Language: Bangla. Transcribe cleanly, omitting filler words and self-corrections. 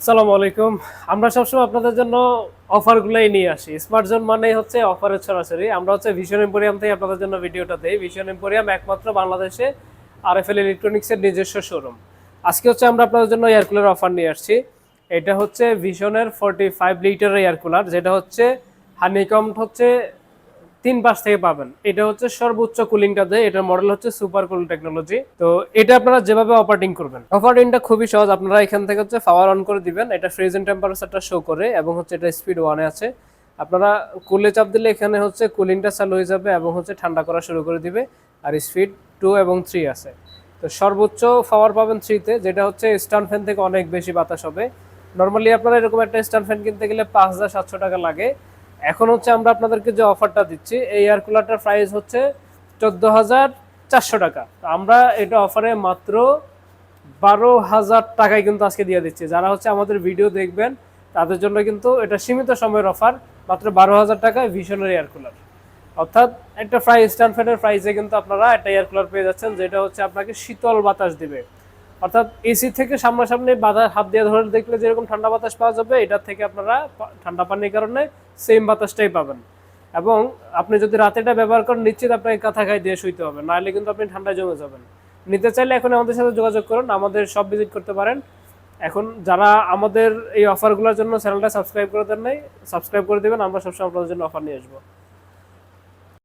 আসসালামু আলাইকুম। আমরা সবসময় আপনাদের জন্য অফারগুলাই নিয়ে আসি। স্মার্ট জোন মানেই হচ্ছে অফারের ছড়াছড়ি। আমরা হচ্ছে ভিশন এম্পোরিয়াম থেকে আপনাদের জন্য ভিডিওটা দেই। ভিশন এম্পোরিয়াম একমাত্র বাংলাদেশে আরএফএল ইলেকট্রনিক্সের নিজস্ব শোরুম। আজকে হচ্ছে আমরা আপনাদের জন্য এয়ার কুলার অফার নিয়ে আসছি। এটা হচ্ছে ভিশনের 45 লিটারের এয়ার কুলার, যেটা হচ্ছে হানিকম্ব হচ্ছে 3 পাশ থেকে পাবেন। এটা হচ্ছে সর্বোচ্চ কুলিংটা দেয়। এটার মডেল হচ্ছে সুপার কুল টেকনোলজি। তো এটা আপনারা যেভাবে অপারেটিং করবেন, অপারেটিংটা খুবই সহজ। আপনারা এখান থেকে হচ্ছে পাওয়ার অন করে দিবেন, এটা ফ্রিজিং টেম্পারেচারটা শো করে এবং হচ্ছে এটা স্পিড 1 এ আছে। আপনারা কুলে চাপ দিলে এখানে হচ্ছে কুলিংটা চালু হয়ে যাবে এবং হচ্ছে ঠান্ডা করা শুরু করে দিবে। আর স্পিড 2 এবং 3 আছে। তো সর্বোচ্চ পাওয়ার পাবেন 3 তে, যেটা হচ্ছে স্ট্যান্ড ফ্যান থেকে অনেক বেশি বাতাস হবে। নরমালি আপনারা এরকম একটা স্ট্যান্ড ফ্যান কিনতে গেলে 5700 টাকা লাগে। এখন হচ্ছে আমরা আপনাদেরকে যে অফারটা দিচ্ছি, এই এয়ার কুলারটার প্রাইস হচ্ছে 14,400 টাকা। আমরা এটা অফারে মাত্র 12,000 টাকায় কিন্তু আজকে দিয়ে দিচ্ছি। যারা হচ্ছে আমাদের ভিডিও দেখবেন তাদের জন্য কিন্তু এটা সীমিত সময়ের অফার। মাত্র 12,000 টাকায় ভিশনের এয়ার কুলার, অর্থাৎ একটা স্ট্যান্ড ফ্যানের প্রাইসে কিন্তু আপনারা একটা এয়ার কুলার পেয়ে যাচ্ছেন, যেটা হচ্ছে আপনাকে শীতল বাতাস দিবে। অর্থাৎ এসি থেকে সামনাসামনি বাতাস হাত দিয়ে ধরে দেখলে যেরকম ঠান্ডা বাতাস পাওয়া যাবে, এটার থেকে আপনারা ঠান্ডা পানির কারণে সেম বাতাসটাই পাবেন। এবং আপনি যদি রাতে এটা ব্যবহার করেন, নিশ্চিত আপনাকে কাঁথা গায়ে দিয়ে শুইতে হবে, নাহলে কিন্তু আপনি ঠান্ডায় জমে যাবেন। নিতে চাইলে এখন আমাদের সাথে যোগাযোগ করুন, আমাদের সব ভিজিট করতে পারেন। এখন যারা আমাদের এই অফারগুলোর জন্য চ্যানেলটা সাবস্ক্রাইব করে দেন নাই, সাবস্ক্রাইব করে দেবেন। আমরা সবসময় আপনাদের জন্য অফার নিয়ে আসবো।